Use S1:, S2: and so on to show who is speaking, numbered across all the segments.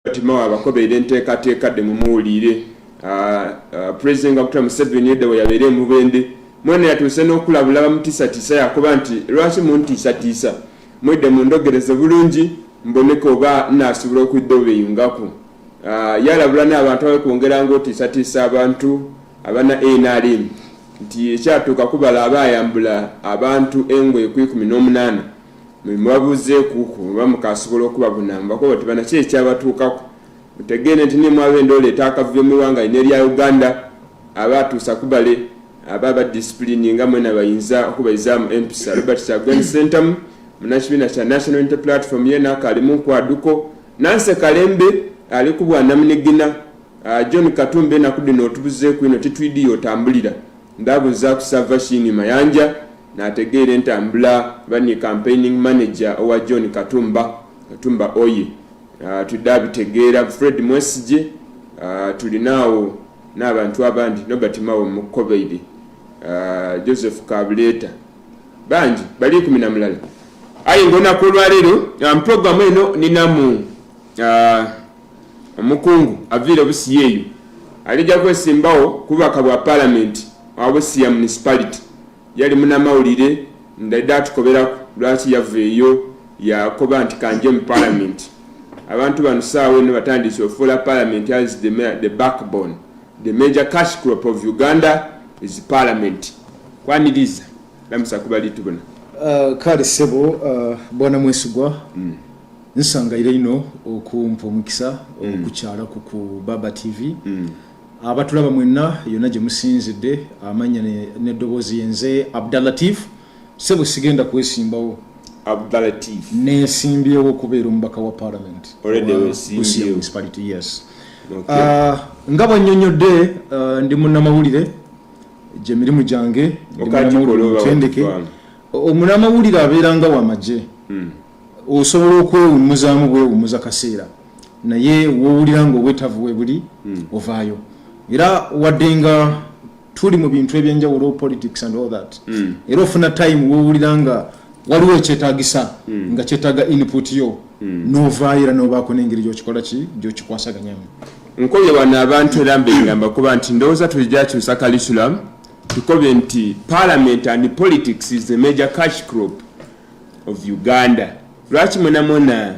S1: Timawa abakobeire enteekateeka de mumuwulire President Dr. Museveni edda bwe yabeere mu Bende mwene yatuuse n'okulabula bamutiisatiisa yakuba nti lwaki muntiisatiisa mwedde mundogereze bulungi mboneka oba naasobola okudda obeeyungako yalabula n'abantu abakwongera ng'otiisatiisa abantu abana NRM nti ekyatuuka kubala abayambula abantu engoye 18 mwabuzeekuku oba mukasobola okubabunambako bati bana ki ekyabatuukako mutegeere nti ne mwabenda oleeta akavuyo mu ggwanga n'erya Uganda abatuusa kubale ababa discipline nga mwena bayinza okubayizaamu empisa Robert Kyagulanyi Ssentamu munakibiina kya National Unity Platform yena kalimu nkwaduko Nancy Kalembe ali ku Bwanamunigina John Katumbe nakudde n'otubuzeeku ino titwidi yotambulira ndabuza ku Salvation Mayanja nategeere ntambula bani campaigning manager owa John Katumba oye tudabitegeera Fred Mwesije tulinawo n'abantu abandi Nobert Mawo Mukobeire Joseph Kabuleta banji bali 10 ayi ngona kulwalero program eno ninamu omukungu avile busiyeyo alija kwesimbawo kubaka bwa parliament wabusiya municipality yali muna mawulire ndada tukobera lwaki yaveeyo yakoba nti kanje mu parliament abantu banusawe ne batandise ofuula parliament as the backbone the major cash crop of Uganda is parliament kwaniriza lamusa kubali tubona
S2: kale sebo bwana Mwesigwa nsangaire ino okumpa omukisa okukyala ku Baba TV abatulaba mwenna yonna gye musinzidde amanya n'eddoboozi yenze Abdalatif sebo sigenda kwesimbawo
S1: Abdalatif
S2: nesimbyewo okubeera omubaka wa parliament
S1: already wesimbyewo
S2: municipality yes nga bwannyonnyodde ndi munnamawulire gye mirimu gyange tendeke omunnamawulire abeeranga w'amagye osobola okwewummuzaamu bwewummuza kaseera naye woowulira ng'obwetaavu we buli ovaayo era wadde nga tuli mu bintu ebyenjawulo politics and all that era ofuna time woowulira nga waliwo ekyetaagisa nga kyetaaga input yo n'ovaayo era n'obaako n'engeri gy'okikola ki gy'okikwasaganyamu
S1: nkobye wano abantu era mbengamba kuba nti ndowooza tulijakyusa curriculum tukobye nti parliament and politics is the major cash crop of Uganda lwaki mwenamwena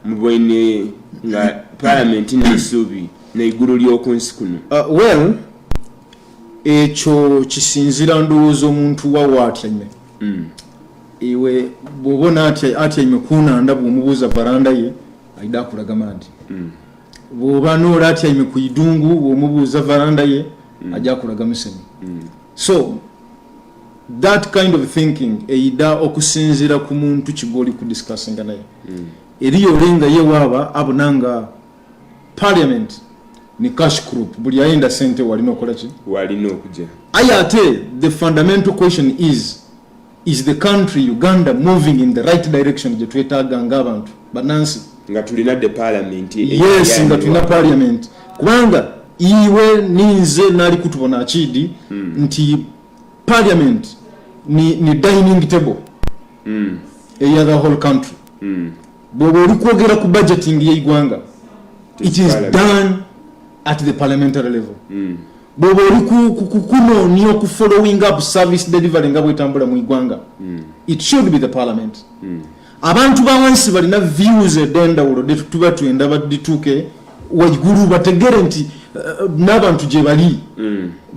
S1: mubwene nga parliament n'essuubi n'eggulu ly'okunsi kuno
S2: well ekyo kisinzira ndowooza omuntu wawa atyaime iwe bw'obona atyaime kunanda bw'omubuuza varanda ye ayida akulaga mandi bw'oba noola atyaime ku idungu bw'omubuuza varanda ye ajja akulaga musemi so that kind of thinking eyida okusinzira ku muntu kigoli ku discussinga naye eriyo olenga ye waaba abonanga parliament ni cash crop buli ayenda sente walina okola ki
S1: walina okujja
S2: aye ate the fundamental question is the country Uganda moving in the right direction gye twetaaga ng'abantu banansi
S1: nga tulina the parliament
S2: yes nga tulina parliament kubanga iwe ninze nali kutubona akidi nti parliament ni dining table eya the whole country bw'oba oli kwogera ku budgeting y'eggwanga it is done at the parliamentary level bw'oba oli kunoonya oku following up service delivery nga bwetambula mu iggwanga it should be the parliament abantu bawansi balina views edendawulo tuba tuyenda badituuke waigulu bategere nti n'abantu gye bali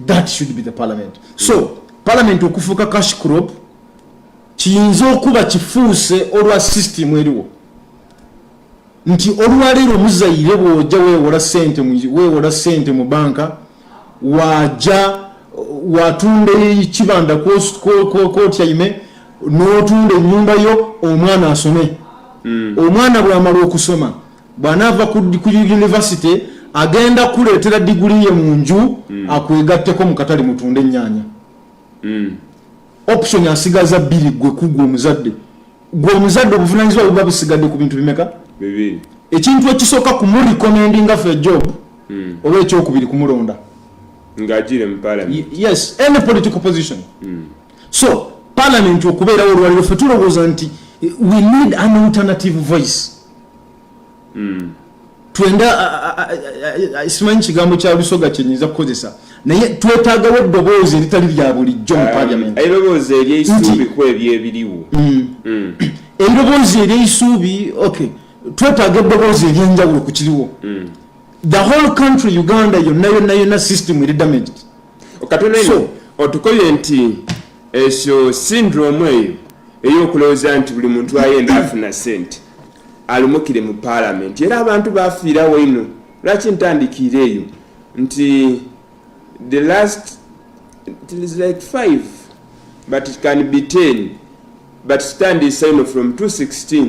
S2: that should be the parliament so parliament okufuuka cash crop kiyinza okuba kifuuse olwa system eriwo nti olwaleero muzayire bw'ojja weewola sente mu banka wajja watunda ekibanda kwotyaime n'otunda ennyumba yo omwana asome omwana bw'amala okusoma bw'anaava ku university agenda kuleetera diguli ye mu nju akwegatteko mu katale mutunda ennyaanya option asigaza 2 gwe kugwa omuzadde obuvunaanyizibwa buba busigadde ku bintu bimeka
S1: bibiri
S2: ekintu ekisooka kumurecommendinga for a job oba ekyokubiri kumulonda
S1: ng'agire mu parliament
S2: yes any political position so parliament okubeerawo olwaliro ffe tulowooza nti we need an alternative voice twenda simanyi kigambo kya lusoga kyenyiza kukozesa naye twetaagawo eddoboozi eritali lya bulijjo mu parliament
S1: eddoboozi ery'eisuubi ku ebyebiriwo
S2: eddoboozi ery'eisuubi okay twetaaga eddoboozi ery'enjawulo ku kiriwo the whole country Uganda yonna system eri damaged
S1: so otukoye nti esyo syndrome eyo ey'okulowooza nti buli muntu ayenda afuna sente alumukire mu parliament era abantu bafiirawo ino lwaki ntandikira eyo nti the last it is like 5 but it can be 10 but stand is sign from 2016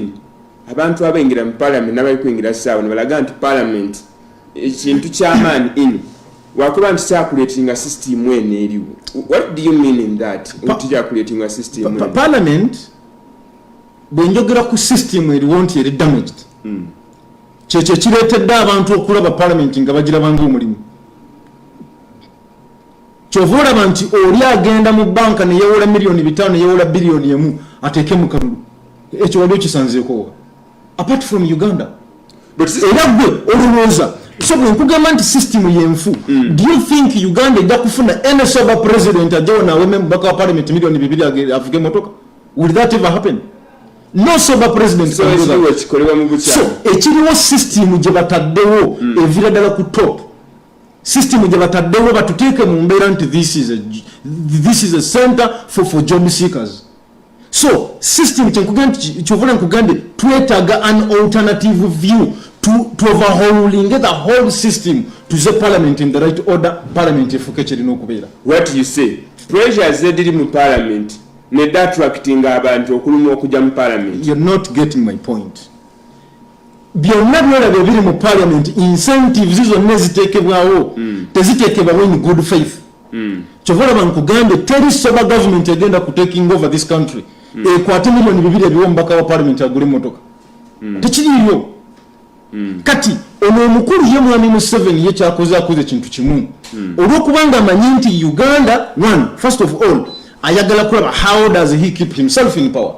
S1: abantu abayingira mu parliament n'abali kwingira saawa ne balaga nti parliament ekintu ky'amaani ino wakuba nti kyakuleetinga system eno eriwo. What do you mean in that? Kyakuleetinga system eno
S2: parliament bwenjogera ku system eriwo nti eri damaged kyekyo kireetedde abantu okulaba parliament nga bagirabanga omulimu kyova olaba nti oli agenda mu banka neyewola miliyoni 5 neyewola biliyoni 1 ateeke mu kalulu ekyo wali okisanzeeko apart from Uganda era gwe olowooza so bwenkugamba nti system yenfu do you think Uganda ejja kufuna any sober president ajawo nawe mubaka wa parliament miliyoni 2 avuge motoka? Will that ever happen? No sober president
S1: so
S2: ekiriwo system gye bataddewo evira ddala ku top system gye bataddewo batuteeke mu mbeera nti this is a center for job seekers. So system kyovula nkugambye twetaaga an alternative view to overhauling the whole system to the parliament in the right order. Parliament efuke kirina okubeera.
S1: What you say pressures ediri mu parliament ne attracting abantu okuluma okujja mu parliament.
S2: You're not getting my point. Byonna byolaba ebiri mu parliament incentives izo neziteekebwawo teziteekebwawo in good faith. Kyova olaba nkugambye teri sober government egenda ku taking over this country ekwate miliyoni 2 ebiwo omubaka wa parliament agule motoka tekiriyo. Kati ono omukulu ye mwami Museveni ye kyakoze akoze kintu kimu olw'okubanga amanyi nti Uganda first of all ayagala kulaba how does he keep himself in power.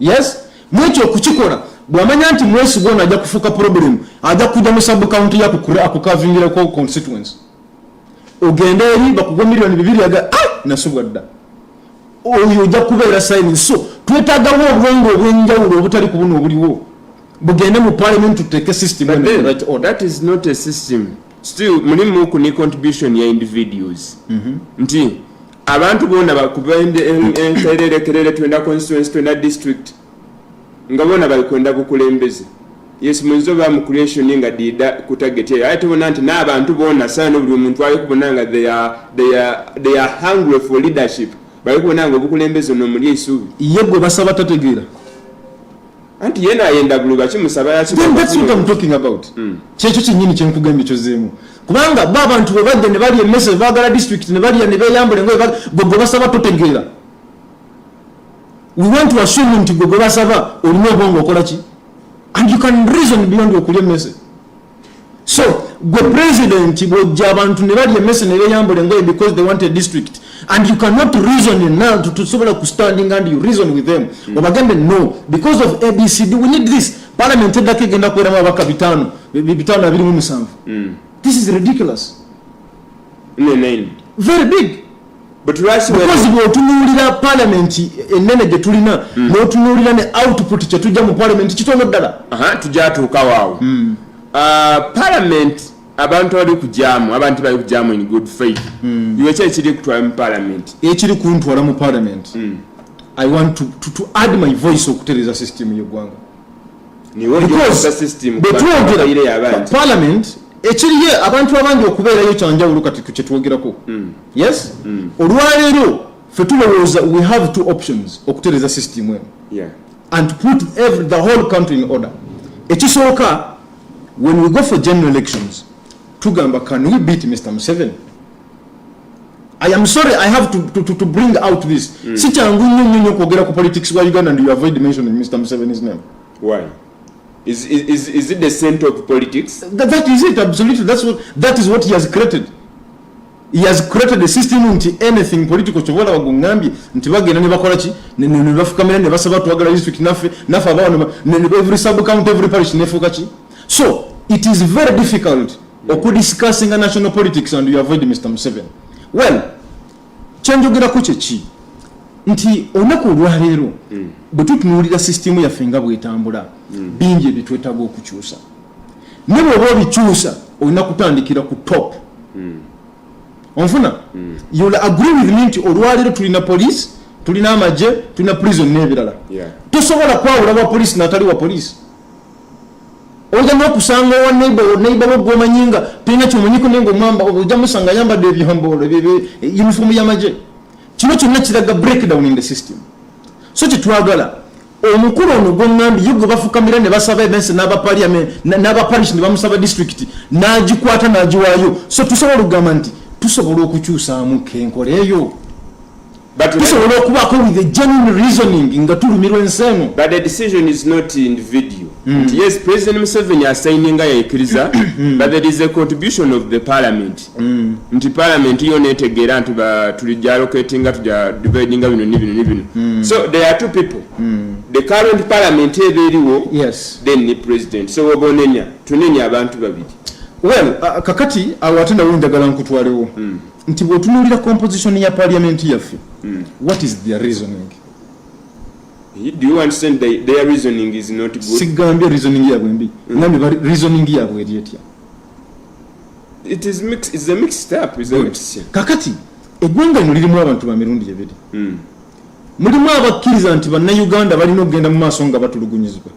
S2: Yes mwekyo okukikola bw'amanya nti mwesi gwona ajja kufuuka problem ajja kujja mu sub county yakukavingira ko constituency ogenda eri bakugwa miliyoni 2 aga nasubwa dda oyo ojja kubeera sign. So twetaagawo obwongo obw'enjawulo obutali ku buno obuliwo bugende mu parliament to take a system in the right order.
S1: That is not a system. Still mulimu ku ni contribution ya individuals nti abantu bona bakubende entererekerere twenda constituency twenda district nga bona balikwenda bukulembeze. Yes munzo ba mu creation nga dida kutagete ate bona nti n'abantu bona sana buli muntu ali kubonanga they are hungry for leadership bali kubonanga obukulembeze no muli isubi
S2: yegwe basaba tategeera
S1: anti yena ayenda buluba kimusaba ya
S2: kimu. That's what I'm talking about. Kyekyo kinyini kyenkugambye kyozeemu kubanga babantu bwe badde ne bali emesse bagala district ne bali ne beyambule ngoye gwe basaba totegeera. We want to assume nti gwe basaba olina obwongo okola ki and you can reason beyond okulya emmese. So gwe president bwojja abantu ne bali emmese ne beyambule ngoye because they want a district and you cannot reason now to someone who standing and you reason with them obagambe no because of ABCD we need this parliament edake genda kwera mabaka bitano abiri mu musanvu. This is ridiculous. Very big.
S1: But because
S2: bwotunuulira parliament enene gye tulina n'otunuulira ne output kye tujja mu parliament kitono ddala
S1: tujatuuka waawo. Parliament abantu bali kujamu in good faith. Iwe ekiri kutwala mu parliament
S2: ekiri kuntwala mu parliament I want to add my voice okutereza system y'eggwanga
S1: because system
S2: parliament ekiriye abantu abangi okubeerayo kyanjawulo kati kyetwogerako. Yes olwaleero fe tulowooza we have two options okutereza system eno and put the whole country in order. Ekisooka when we go for general elections tugamba can we beat Mr. Museveni? I am sorry I have to bring out this. Si kyangu nnyo kwogera ku politics wa Uganda and you avoid mentioning Mr. Museveni's name.
S1: Why? Is it the center of politics?
S2: That is it, absolutely. That is what he has created. He has created a system nti anything political chobola bagungambye nti bagenda ne bakola ki ne bafukamira ne basaba twagala district nafe abawo ne every sub county every parish ne fuka ki. So it is very difficult discussing national politics and you avoid Mr. Museveni. Well, kyenjogera ku kyeki nti olunaku olwaleero bwe tutunuulira sisitimu yaffe nga bwetambula bingi ebitwetaaga okukyusa ne bw'oba obikyusa olina kutandikira ku top. Onfuna you'll agree with me nti olwaleero tulina police, tulina amagye, tulina prison n'ebirala. Tosobola kwawula wa police n'atali wa police. Oja n'okusanga wa neighbor gw'omanyinga tulina kyomanyiko nenga omwamba ojja musanga ayambadde ebyambalo uniform y'amagye. Kino kyonna kiraga breakdown in the system. So kyetwagala omukulu ono gw'oŋŋambi ye gwe bafukamira ne basaba ebensi n'abaparish ne bamusaba district n'agikwata n'agiwaayo. So tusobola okugamba nti tusobola okukyusaamu kenkola eyo. Tusobola okubaako with a genuine reasoning nga tulumirwa ensi eno.
S1: But the decision is not individual. Yes, President Museveni assigninga yaikiriza, but there is a contribution of the parliament. Nti parliament yo netegeera nti tulijja allocatinga tujja dividinga bino n'ibino. So there are two people. The current parliament eberiwo,
S2: yes,
S1: then the president. So obonenya tunenya abantu babiri.
S2: Well, kakati awatenda wenjagala nkutwalewo. Nti bw'otunuulira composition ya parliament yaffe, what is their reasoning?
S1: Do you understand their reasoning is not good?
S2: Sigambye reasoning yabwe mbi. Ngambe reasoning yabwe eri etya?
S1: It is mixed. It's a mixed up. It's a mixture.
S2: Kakati eggwanga lino lirimu abantu ba mirundi ebiri. Mulimu abakkiriza nti bannayuganda balina okugenda mu maaso nga batulugunyizibwa.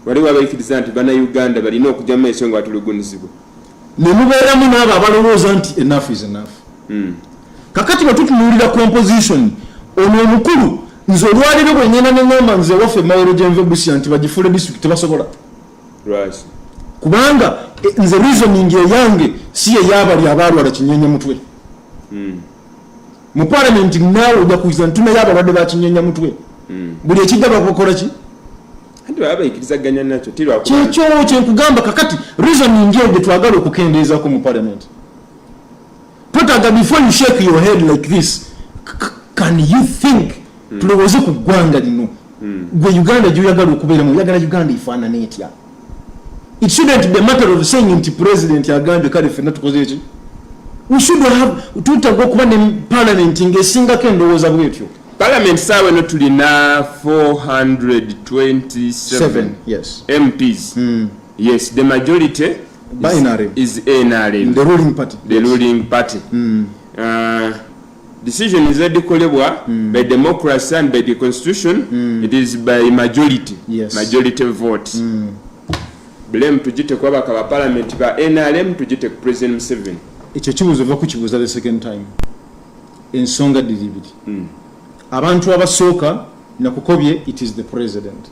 S1: Waliwo abakkiriza nti bannayuganda balina okujja mu maaso nga batulugunyizibwa.
S2: Ne mubeeramu n'abo abalowooza nti enough is enough. Kakati bwe tutunuulira composition ono omukulu nze olwaliro bwenyenda neŋŋamba nze waffe Mawero Gyenve Busia nti bagifuule district tebasobola. Kubanga nze reasoning eyange si ey'abali abalwala kinyenya mutwe. Mu parliament naawe ojja kuyiza ntuna y'abalwadde ba kinyenya mutwe. Buli ekijja bakola ki? Kyekyo kyenkugamba kakati reasoning eyo gye twagala okukendeezako mu parliament. Twetaaga before you shake your head like this, can you think tulowooze ku ggwanga lino gwe Uganda gy'oyagala okubeeramu oyagala Uganda ifaanana etya? It shouldn't be a matter of saying nti president agambye kale ffenna tukoze eki. We should have twetaaga okuba ne parliament ng'esingako endowooza bwetyo.
S1: Parliament sawe no tulina 427
S2: yes.
S1: MPs. Yes, the majority is NRM.
S2: The ruling party.
S1: The ruling party. Decision is edikolebwa by democracy and by the constitution. It is by majority.
S2: Yes.
S1: Majority vote. Blame tujite kwa bakaba parliament ba NRM tujite ku President Museveni.
S2: Ekyo kibuzo va kukibuza the second time. Ensonga diribiti. Abantu abasooka nakukobye it is the president.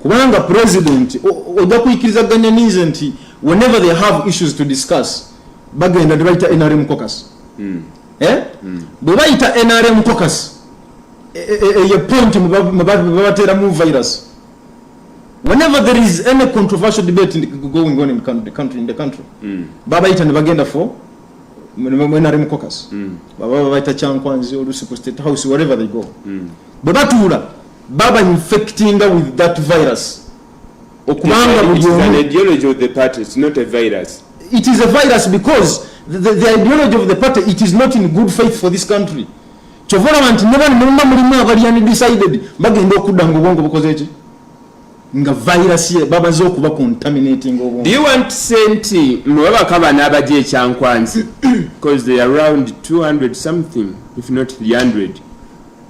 S2: Kubanga president ojja kuyikirizaganya ninze nti whenever they have issues to discuss bagenda debaita NRM caucus. Bwe bayita NRM caucus a point mubatera mu virus. Whenever there is any controversial debate going on in the country, babayita ne bagenda for NRM caucus. Baba baita Chankwanzi or Lusipo State House, wherever they go. Baba infecting with that virus.
S1: It is an ideology of the party, it's not a virus.
S2: It is a virus because the ideology of the party, it is not in good faith for this country. Chovola never mulima abali decided bagenda okudanga obwongo bukoze eki nga virus ye baba zo kuba contaminating obwongo. Do
S1: you want senti mwaba kaba nabaje Chankwanzi because they are around 200 something if not 300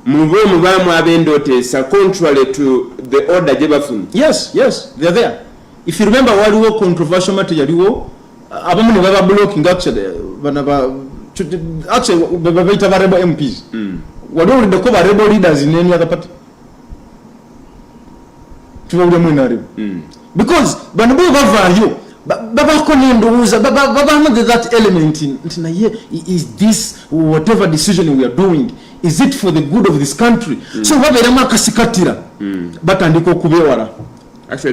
S1: mubamu abendotesa contrary to the order jebafun.
S2: Yes, they are there. If you remember waliwo controversial matter yaliwo abamu ne baba blocking actually babaita ba rebel MPs. Waliwo ndeko ba rebel leaders in any other party. Because bano bavayo babako nendowooza babamu that element ntina ye is this whatever decision we are doing is it for the good of this country. So babeeramu akasikatira batandika okubeewala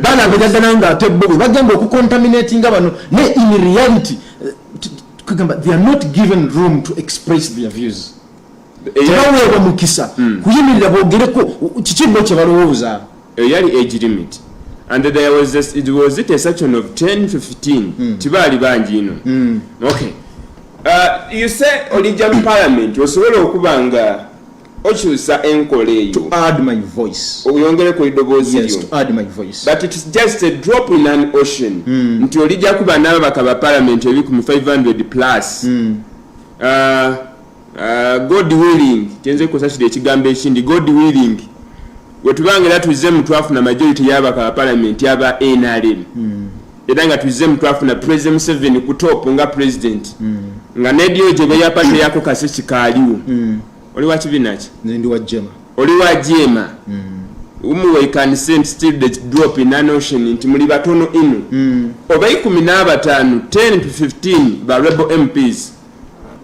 S2: bana bejaddala nga ate bo bagenda okucontaminatinga bano ne in reality they are not given room to express their views. Tebaweebwa mukisa kuyimirira boogereko kikibbo kye balowooza.
S1: Yali age limit and there was it was a section of 10 to 15 tibali banji ino okay you say origin parliament osobola okubanga okyusa enkole eyo
S2: to add my voice
S1: oyongere ku idobozi
S2: yes to add my voice
S1: but it is just a drop in an ocean nti olija kuba n'ababaka ba parliament ebikumi 500 plus God willing tenze kusashira ekigambo ekindi God willing wetubangira tuze mutwafuna majority y'abaka ba parliament yaba NRM era nga tuze mutwafuna president Museveni ku top nga president nga nedio je ya pate yako kasisi kaliwo oli wa kibinaki
S2: ndi wa jema
S1: oli wa jema we can send still the drop in an ocean nti muli batono ino oba 15 10 to 15 ba rebel MPs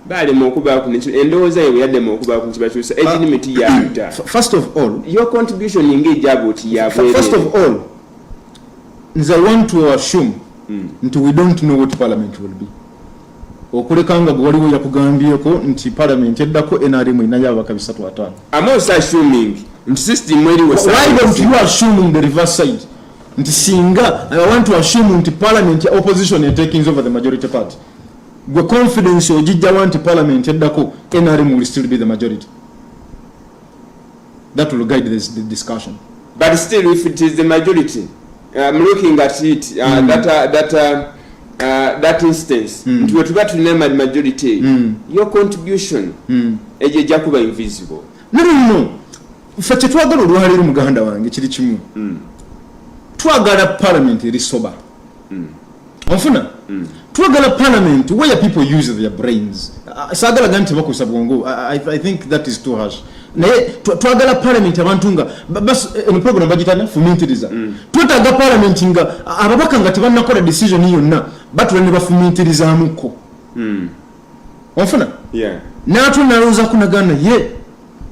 S1: bali mokuba ku nicho endoza yewe yadde mokuba ku kibachusa age limit ya
S2: first of all
S1: your contribution engage about ya
S2: first of all nza want to assume nti we don't know what parliament will be okulekanga gwaliwo yakugambyeko nti parliament eddako NRM inayaba kabisa 5
S1: I'm also assuming nti system mweli was
S2: why don't you assume the reverse side nti singa I want to assume nti parliament opposition is taking over the majority party gwe confidence ojijja wanti parliament eddako NRM will still be the majority that will guide the discussion
S1: but still if it is the majority I'm looking at it that instance nti wetuba tulina majority your contribution eje jakuba invisible
S2: no fete twagala olwaliro muganda wange kiri kimu twagala parliament eri sober ofuna twagala parliament where people use their brains sagala ganti bakosa bwongo I think that is too harsh naye twagala parliament abantu nga bas eno program bagitana fumintiriza twetaga parliament nga ababaka nga tebannakola decision yonna batula ne bafumintirizamuko ofuna natwe naloza kunagana ye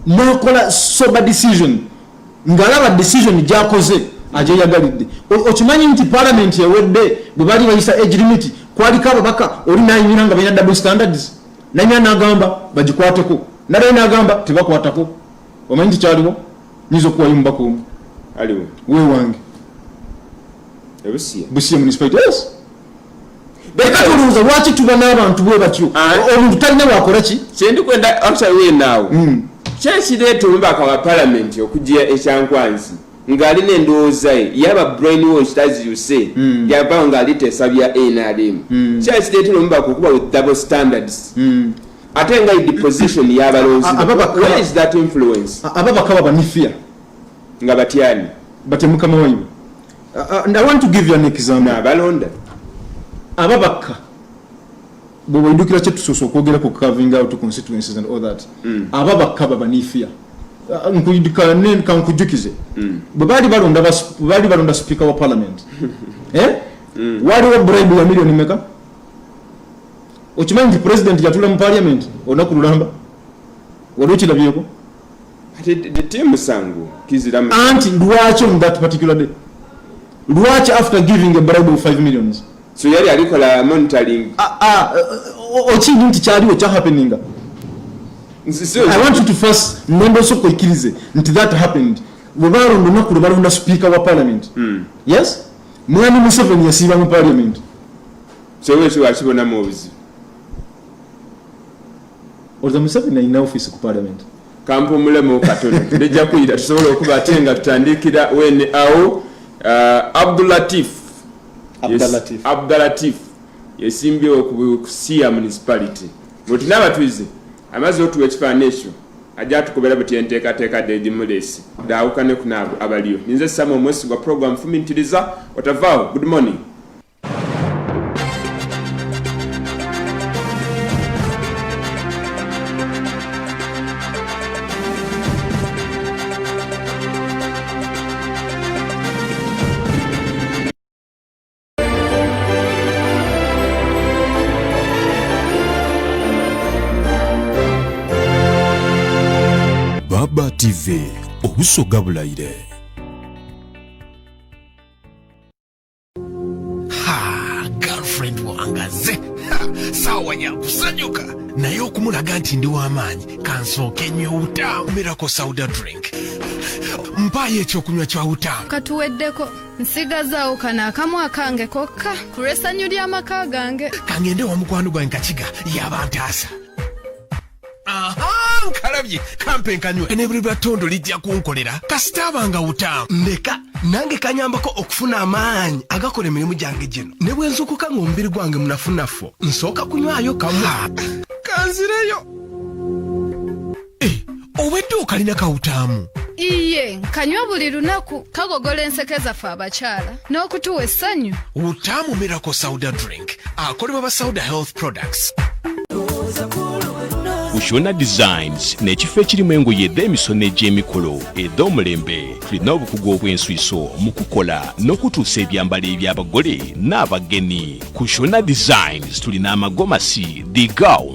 S2: nakola sober decision ngalaba decision gyakoze aje yagalidde okimanyi nti parliament yewedde bwe bali bayisa age limit kwaliko ababaka oli nayimira nga balina double standards nanya nagamba bagikwateko nale nagamba tebakwatako omanyi nti kyaliwo nizo kuwayimba kumu
S1: aliwo
S2: we wange busiya municipality yes beka tuluza lwaki tuba n'abantu bwe batyo omuntu talina wakola ki
S1: kyendi kwenda actually we now kyekireeta omubaka wa parliament okujja ekyankwanzi ng'alina endowooza ye yaba brainwash as you say yava ng'ali tesabya NRM kyekireetera omubaka okuba with double standards ate nga deposition y'abalonzi where is that influence
S2: ababaka babanifia
S1: nga batyani
S2: batemukama wayiwe and I want to give you an example
S1: abalonda
S2: ababaka bwe ndukira kye tusoso okwogera ku carving out constituencies and all that ababaka babanifia nkuyidikane kankujukize bwe bali balonda speaker wa parliament waliwo bribe ya milioni meka okimanyi nti president yatula mu parliament onakululamba waliokirabyeko
S1: temusango kiziramu
S2: anti lwaki on that particular day lwaki after giving a bribe of 5 millions
S1: so yali alikola monitoring
S2: okindi nti kyaliwo kya happeninga I want you to first nembo soko ikirize nti that happened bwe balonda onakulo balonda speaker wa parliament yes mwani Museveni yasiiba mu parliament
S1: so wekyo wakibonamu obuzibu
S2: oza Museveni alina office ku parliament
S1: kampumulemu katono tulejja kuyita tusobola okuba ate nga tutandikira wene awo Abdulatif yesimbyewo ku Siya municipality mutunaba tuize amaze otuwa ekifaananyi ekyo ajja tukubera buti enteekateeka Dedi Mulesi daawukane ku naabo abaliyo ninze Sam omwesi gwa program fumintiriza watavaawo good morning
S3: Baba TV obusoga bulayire.
S4: Girlfriend wangaze sawa nyakusanyuka naye okumulaga nti ndi w'amaanyi kansooke nnyo Utamu Miracle Soda Drink. Mpaayo ekyokunywa kya Utamu.
S5: Katuweddeko nsigazaawo kana akamu akange kokka ku lw'essanyu ly'amaka gange.
S4: Kangende wa mukwano gwange Kakiga yabantaasa. Aha, nkalabye kampe nkanywe ne buli lwatondo lijja kunkolera kasita abanga Utamu. Ndeka nange kanyambako okufuna amaanyi agakola emirimu gyange gino. Ne bwe nzukuka ng'omubiri gwange munafunafu nsooka kunywayo kamu. Kanzireyo. Obwedde okalina ka Utamu?
S5: Iye kanywa buli lunaku kagogola enseke zaffe abakyala n'okutuwa essanyu.
S4: Utamu Miracle Soda Drink akolebwa ba Soda Health Products.
S3: Kushona Designs n'ekifo ekirimu engoye ed'emisono egy'emikolo ed'omulembe. Tulina obukugu obw'enswiso mu kukola n'okutuusa ebyambalo eby'abagole n'abagenyi. Kushona Designs tulina amagomasi, the gown.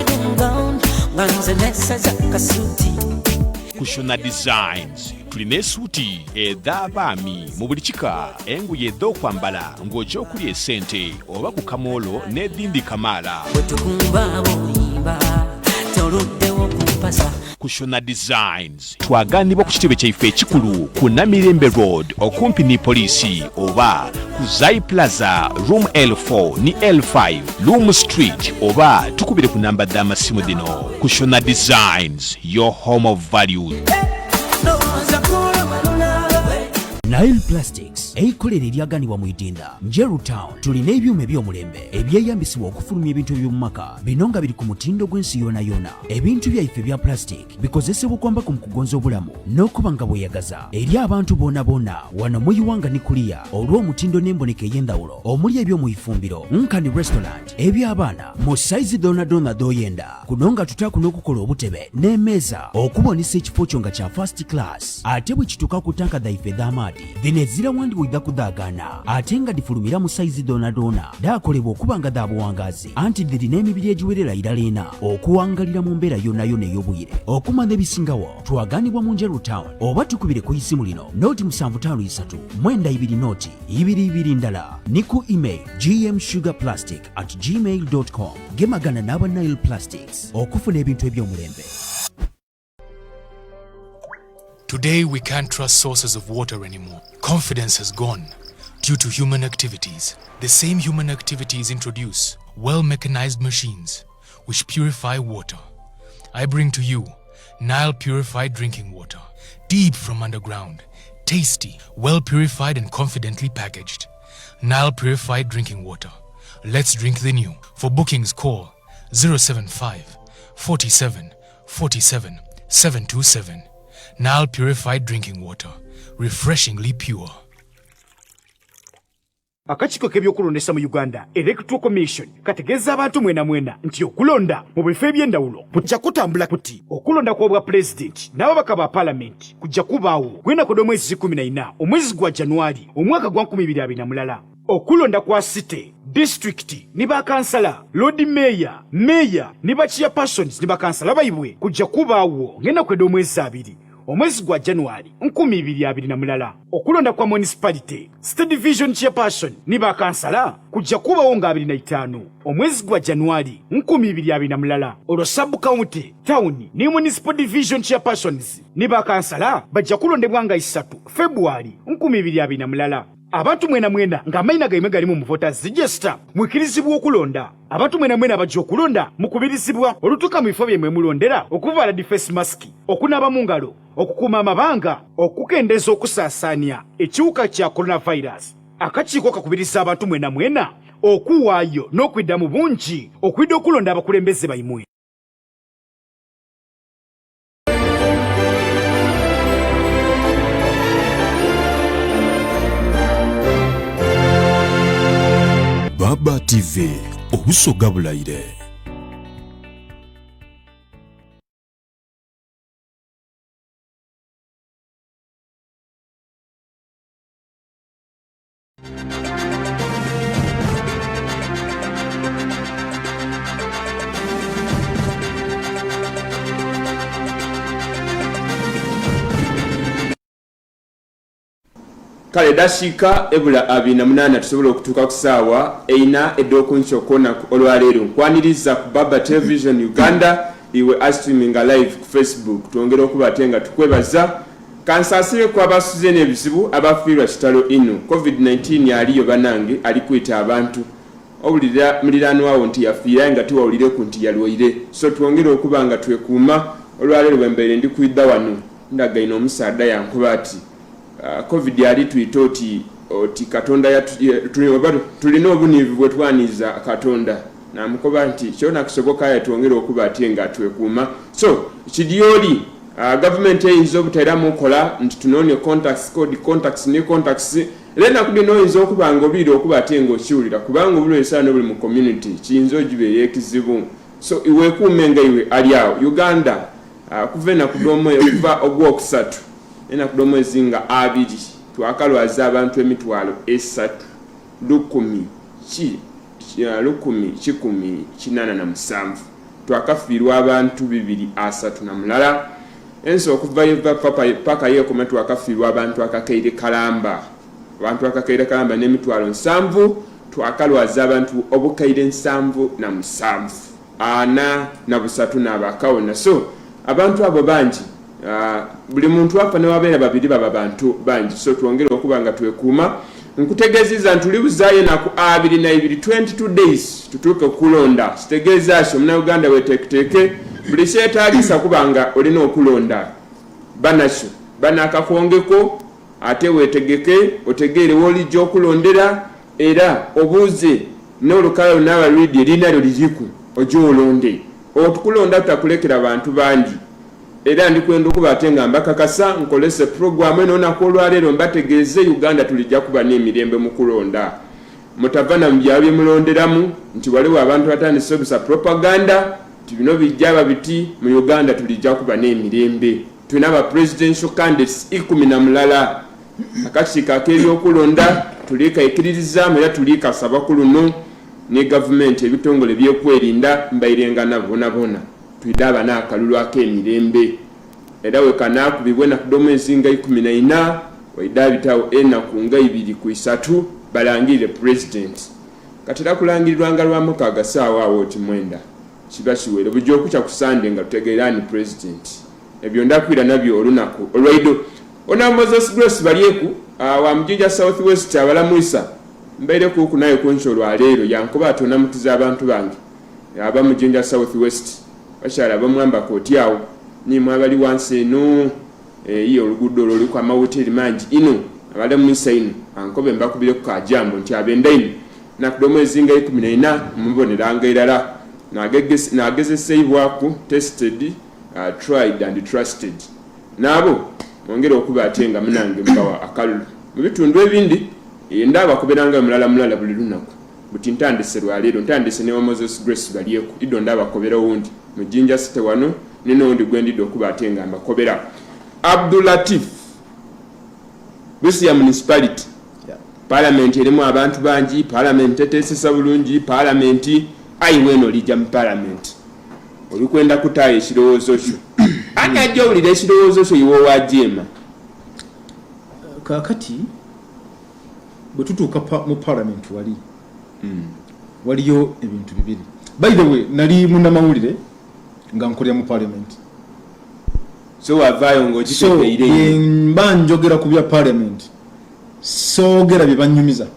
S3: Kushona Designs tulina essuuti ed'abaami mu buli kika, engoye ed'okwambala ng'ojja okulya essente oba ku kamoolo n'eddindi kamaala. Kushona Designs twaganibwa ku kitebe kyaife ekikulu ku Namirembe Road okumpi ne poliisi oba ku Zai Plaza room L4 ni L5 Loom Street oba tukubire ku namba d'amasimu dino. Kushona Designs, your home of value.
S6: Nile Plastics eikolera eryaganibwa mu Idinda Njeru Town. Tulina ebyuma eby'omulembe ebyeyambisibwa okufulumya ebintu eby'omumaka bino nga biri ku mutindo gw'ensi yona. Ebintu byaife bya plastic bikozesebwa okwambako mu kugonza obulamu n'okuba nga bweyagaza eri abantu boona wano mu Iwanga ne Kulia olw'omutindo n'emboneka ey'endawulo omuli eby'omu ifumbiro Nkani Restaurant eby'abaana mu saizi dona doyenda kuno nga tutaku n'okukola obutebe n'emmeeza okubonesa ekifo kyo nga kya first class ate bwe kituuka ku tanka dhaife d'amaadi dine zira wandi wida kudagana ate nga difulumira mu saizi dona dakolebwa okuba nga dabuwangazi anti dirina emibiri egiwerera iralena okuwangalira mu mbeera yonna ey'obuyire. Okumanya ebisingawo twaganibwa mu Njeru Town oba tukubire ku isimu lino noti 75 mwenda 2 noti 22 ndala ni ku email gmsugarplastic@gmail.com. Gemagana n'aba Nile Plastics okufuna ebintu eby'omulembe.
S7: Today we can't trust sources of water anymore. Confidence has gone due to human activities. The same human activities introduce well-mechanized machines which purify water. I bring to you Nile Purified Drinking Water, deep from underground, tasty, well-purified and confidently packaged. Nile Purified Drinking Water. Let's drink the new. For bookings, call 075 47 47 727. Nile Purified Drinking Water, refreshingly pure.
S8: Akakiiko k'ebyokulondesa mu Uganda Electoral Commission kategeeza abantu mwena nti okulonda mu bifo eby'endawulo kujja kutambula kuti okulonda kw'obwa pulezidenti n'ababaka ba paalamenti kujja kubaawo gw'ennaku omwezi 14 omwezi gwa Januari omwaka gwa 2020. Okulonda kwa site, district ne bakansala, lord mayor, ne ba chairpersons ne bakansala bayibwe kujja kubaawo ng'ennaku omwezi 2 omwezi gwa Januari 2020. Okulonda kwa municipality, state division chairperson ne bakansala kujja kubawo nga 25 omwezi gwa Januari 2020. Olwo sub county, town ne municipal division chairpersons ne bakansala bajja kulondebwa nga 3 February 2020. Abantu mwena nga mayina gaimwe galimu mu voters register mwikirizibwa okulonda. Abantu mwena bajja okulonda mukubirizibwa olutuka mu bifo byemwe mulondera okuvaala defense mask, okunaaba mu ngalo, okukuuma amabanga, okukendeza okusaasaanya ekiwuka kya coronavirus. Akakiiko kakubiriza abantu mwena okuwaayo n'okwidda mu bungi okwidda okulonda abakulembeze baimwe.
S3: Baba TV, obusoga bulayire.
S1: kale dashika ebula 28 tusobola okutuuka ku ssaawa eina eddokunshokona olwaleero nkwaniriza ku Baba Television Uganda iwe streaming live ku Facebook twongera okuba ate nga tukwebaza kansasire ku abasuze n'ebizibu abafiirwa kitalo ino COVID-19 yaliyo banange ali kwita abantu obulira muliraanwawo nti yafiira nga tiwawulire ku nti yalwaire so twongera okuba nga twekuuma olwaleero bwembeere ndi kwidda wano ndagaina omusaada yankuba ati COVID yali tuyita oti Katonda tulina obuniivu bwe twaniza Katonda namukoba nti kyona kusoboka yatwongera okuba ate nga twekuuma so kidyoli government eyinza obutairamu okola nti tunoonye contacts code contacts ne contacts lena kudino oyinza okuba nga obiri okuba ate nga okiwulira kubanga obulwesaana obuli mu community kiyinza ogibeera ekizibu so iweekuume nga iwe ali awo Uganda kuva kuva ogwokusatu enakuda omwezi nga 2 twakalwaza abantu 1,187 twakafiirwa abantu 230 enso okuva paka yekoma twakafiirwa abantu akakeire kalamba n'7 twakalwaza abantu obukaire 7 ana na busatu n'abakawona so abantu abo bangi buli muntu afa ne wabeera babiri baba bantu bangi so twongere okuba nga twekuuma nkutegeziza ntulibuzayo naku 22 days tutuuke okulonda kitegeeza asho muna Uganda weteekteeke buli kyetaagisa kubanga olina okulonda banasho banakakwongeko ate weetegeke otegeere w'olijja okulondera era obuuze n'olukalo n'abalwidi erinalyo liriku ojja olonde otukulonda tutakulekera abantu bangi era ndikwenda okuba ate nga mbakakasa nkolese programu eno naku olwaleero mbategeeze Uganda tulijja kuba n'emirembe mu kulonda mutavana mu byalo byemulonderamu nti waliwo abantu batandise obisa propaganda nti bino bijja babiti mu Uganda tulijja kuba n'emirembe tulina aba presidential candidates 10 akakiiko ak'ebyokulonda tuliikaikiririzaamu era tuliikasaba ku luno ne gavumenti ebitongole byekwerinda mbayirenga nabona tuyida abana akalulu ak'emirembe era wekanakubibwe nakuda omwezi nga 14 waida bitawo enaku nga 2 ku 3 balangirire president katera kulangirirwanga lwamukaaga ssaawa awo oti 9 kiba kiwere bujja okukya ku Sunday nga tutegeerani president ebyo ndakwira nabyo olunaku olwaido ona Moses Grace balieku wa Mjinja South West abalamuisa mbaire kuku nayo konsho lwaleero yankuba atona mutiza abantu bange aba Mjinja South West bashara bamwamba koti awo ni mwabali wanse no iyo olugudo loli kwa mahoteli mangi ino abalamuisa ino ankobe mbakubire ku kajambo nti abendaino nakudomo ezinga 14 muboneranga irala nagezeseibwaku tested tried and trusted nabo mwongere okuba atenga munange mbawa akalulu mu bitundu ebindi ndaba kuberanga mulala buli lunaku buti ntandise lwaleero ntandise ne Moses Grace balieku ido ndaba kobera wundi Mujinja site wano ninondi gwendidde okuba atenga mbakobera Abdul Latif Busia municipality parliament erimu abantu bangi parliament eteesesa bulungi parliament ayiweno lijja mu parliament olikwenda kutaya ekirowoozo kyo ani ajja owulira ekirowoozo kyo iwe wajema
S2: kakati bwe tutuuka mu parliament waliyo ebintu bibiri by the way nali munnamawulire nga nkolera mu parliament
S1: so wavaayo ng'okitegeire
S2: mba njogera ku bya parliament soogera bye banyumiza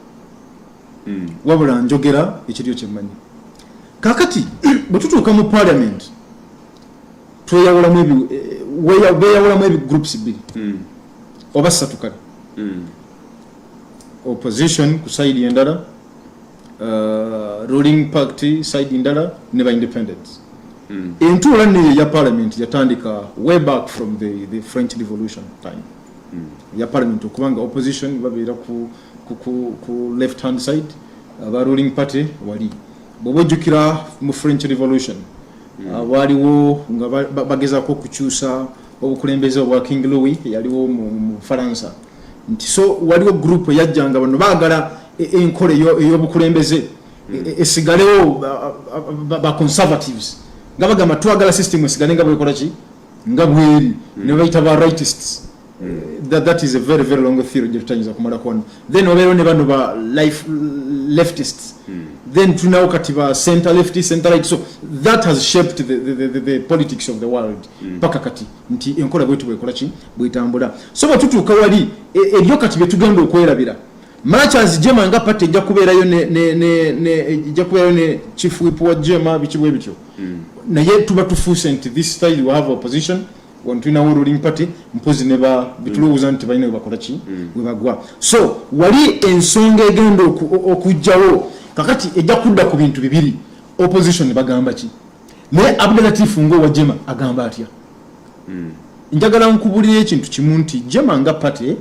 S2: wabula njogera ekiriyo kyemmanyi kakati bwe tutuuka mu parliament tweyawulamu groups bbiri oba ssatu kale opposition ku side endala ruling party side endala ne ba independents entuula neyo ya parliament yatandika way back from the French Revolution time ya parliament okubanga opposition babeera ku left hand side aba ruling party wali bwebwejjukira mu French Revolution waliwo nga bagezaako okukyusa obukulembeze obwa King Louis yaliwo mu Faransa nti so waliwo group yajjanga bano baagala enkola ey'obukulembeze esigalewo ba conservatives nga bagamba twagala system esigale nga bwekola ki nga bweri ne bayita ba rightists that is a very very long theory jetutanyiza kumala kona. Then obeero ne bano ba leftists. Then tunawo kati ba center leftists, center right. So that has shaped the politics of the world. Paka kati nti enkola bwetu bwekola ki bwetambula. So batutuuka wali ebyo kati betugenda okwerabira. Much as Jema nga party ejja kubeerayo ne chief whip wa Jema bichibwe bityo. Naye tuba tufuuse nti this style we have opposition when tuna ruling party mpozi neba bituluza nti balina bakola ki webagwa. So wali ensonga egenda okujjawo kakati ejja kudda ku bintu bibiri. Opposition bagamba ki naye Abdul Latif ngo wa Jema agamba atya. Njagala nkubulira ekintu kimu nti Jema nga party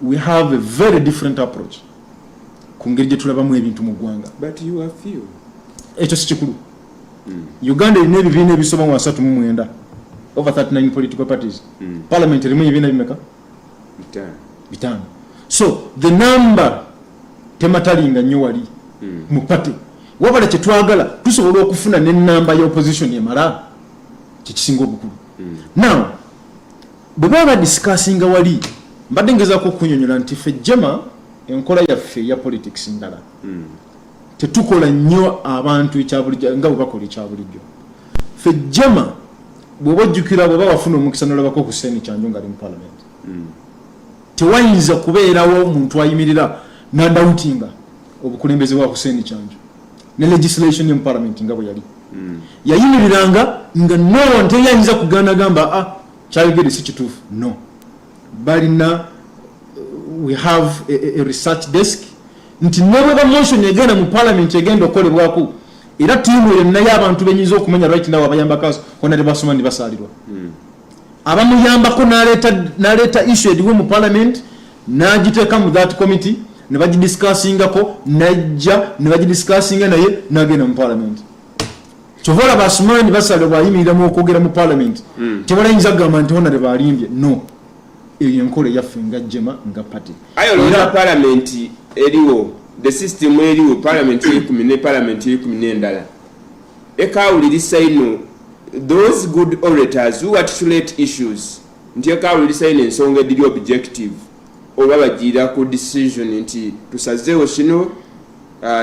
S2: we have a very different approach kungeri je tulabamu ebintu mu gwanga.
S1: But you are few.
S2: Ekyo si kikulu. Uganda ine ebibiina ebisoba mu 39 over 39 political parties. Parliament erimu ebibiina bimeka? Bitano. So the number tematalinga nnyo wali mu party. Wabala kye twagala tusobola okufuna ne number ya opposition emala kikisinga obukulu. Now bwe baba discussing wali mbadde ngezaako kunyonyola nti ffe Jema enkola yaffe ya politics ndala tetukola nnyo abantu ekyabulijjo nga bwe bakola ekyabulijjo. Ffe Jema bw'oba ojjukira bw'oba wafuna omukisa n'olabako Hussein Kyanjo ng'ali mu parliament tewayinza kubeerawo omuntu ayimirira n'andawutinga obukulembeze bwa Hussein Kyanjo ne legislation mu parliament nga bwe yali yayimiriranga nga no one teyayinza kugaana gamba kyayogere si kituufu. No, balina we have a research desk nti nebwe motion egenda mu parliament egenda okolebwako era tiimu yonna y'abantu benyiza okumanya right now abayamba kaso kona ne basoma ndi basalirwa abamuyambako n'aleeta issue ediwe mu parliament n'agiteeka mu that committee ne bagidiscussingako najja ne bagidiscussinga naye n'agenda mu parliament. Chovola basumani basalwa bayimirira mu okwogera mu parliament tebalayinza kugamba nti hona ne balimbye. No, eyo enkola yaffe nga Jema nga party
S1: ayo parliament eriwo the system eriwo parliament y'ekumi ne parliament y'ekumi n'endala ekawulirisa ino those good orators who articulate issues nti ekawulirisa ino ensonga ediri objective oba bagira ku decision nti tusazeewo kino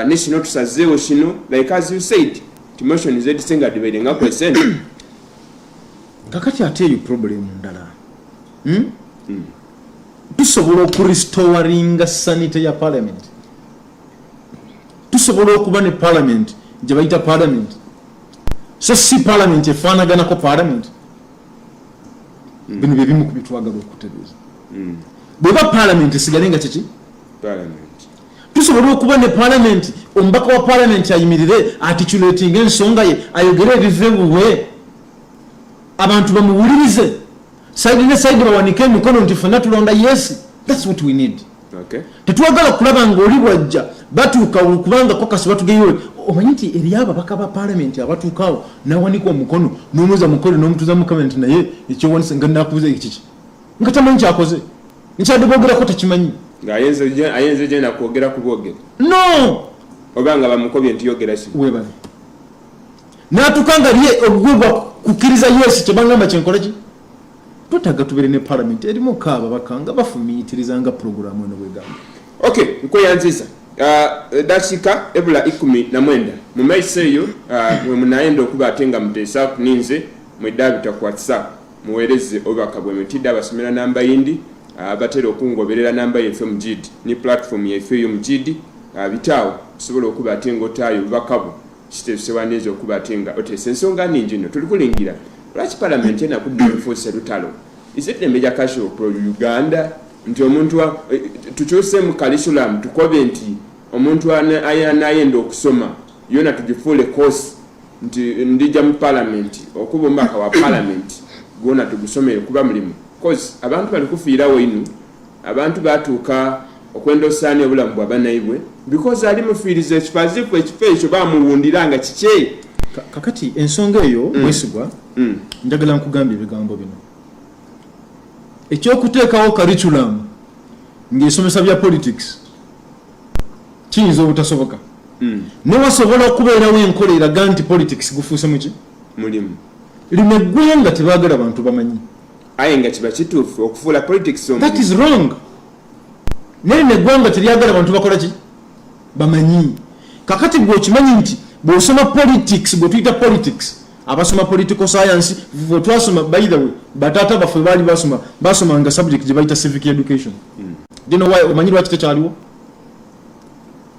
S1: ne kino tusazeewo kino like as you said motion is edisinga dividing up percent
S2: kakati ate eyo problem ndala tusobola okurestoringa sanity ya parliament. Tusobola okuba ne parliament gye bayita parliament so si parliament efaanaganako parliament. Bino bye bimu ku bitwagala okutereeza. Bweba parliament esigalenga kiki
S1: parliament.
S2: Tusobola okuba ne parliament omubaka wa parliament ayimirire articulating ensonga ye ayogere ebive buwe abantu bamuwulirize side ne side bawanike emikono nti ffenna tulonda yes. That's what we need.
S1: Okay.
S2: Tetwagala kulaba ng'oli bwajja batuuka kubanga kokasi batugeyo omanyi nti eri ababaka ba parliament abatuukaawo n'awanika omukono n'omuza mukono n'omutuuza mu comment naye ekyowanisa nga nakubuza ekiki nga tamanyi kyakoze nkyadde boogerako takimanyi
S1: ayenze genda kwogera ku bwogere.
S2: No,
S1: obanga bamukobye nti yogera ki
S2: webale n'atuukanga lye ogugwa kukkiriza yes kyebangamba kyenkola ki twetaaga tubeere ne parliament erimu kaaba bakanga bafumiitirizanga programu eno bwegamba.
S1: Okay, nkweyanziza dakiika ebula 19 mu maiso eyo mwe munayenda okuba ate nga muteesa kuninze mweddaabita ku WhatsApp muweereze obubaka bwe mutidde abasomera namba yindi abatera okungoberera namba yaffe mu GD ne platform yaffe eyo mu GD bitaawo osobola okuba ate ng'otaayo obubaka bwo kiteesewaniriza okuba ate nga oteesa ensonga nningi nno tuli kulingira lwaki parliament enakudde enforce lutalo isetembe ja kasho pro Uganda nti omuntu tukyuse mu curriculum tukobe nti omuntu ayenda okusoma yona tugifuule course nti ndija mu parliament okuba omubaka wa parliament gwona tugusomere kuba mulimu cause abantu bali kufiirawo ino abantu batuuka okwenda osaani obulamu bwa bannaibwe because ali mufiiriza ekifazifu ekifo ekyo bamuwundiranga kikye.
S2: Kakati ensonga eyo mwesigwa njagala nkugambye ebigambo bino ekyokuteekawo curriculum ng'esomesa bya politics kiyinza obutasoboka newasobola okubeerawo enkola eraga nti politics gufuuse muki
S1: mulimu
S2: lino eggwanga tebaagala bantu bamanyi
S1: ayenga kiba kituufu okufuula politics
S2: that is wrong. Naye neggwanga teryagala abantu bakola ki bamanyi. Kakati gwe okimanyi nti bw'osoma politics bwe tuyita politics abasoma political science bwe twasoma by the way batata baffe baali basomanga subject gye bayita civic education. Do you know why? Omanyi lwaki tekyaliwo?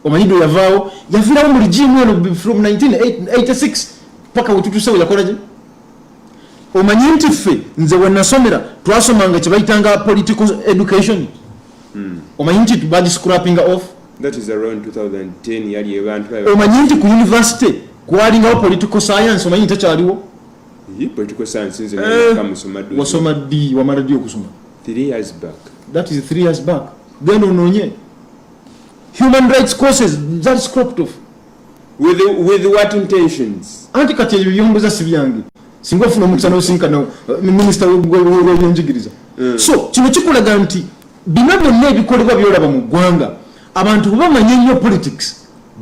S2: Omanyi bwe yavaawo yaviirawo mu regime eno from 1986 paka wetutusewo yakola gye. Omanyi nti ffe nze we nasomera twasomanga kye bayitanga political education. Omanyi nti badi scrapping off.
S1: That is around 2010 yali abantu.
S2: Omanyi nti ku university kwalingawo political science. Omanyi nti tekyaliwo.
S1: Political science nze kamusoma ddu.
S2: Wasoma ddi wamala ddi okusoma?
S1: 3 years back.
S2: That is 3 years back. Then ononye human rights courses that is scrapped off.
S1: With what intentions?
S2: Anti kati ebyo byombuza si byange. Singa ofuna omukisa n'osinkana minisita w'ebyenjigiriza. So kino kikulaga nti bino byonna ebikolebwa byolaba mu ggwanga abantu bamanye nnyo politics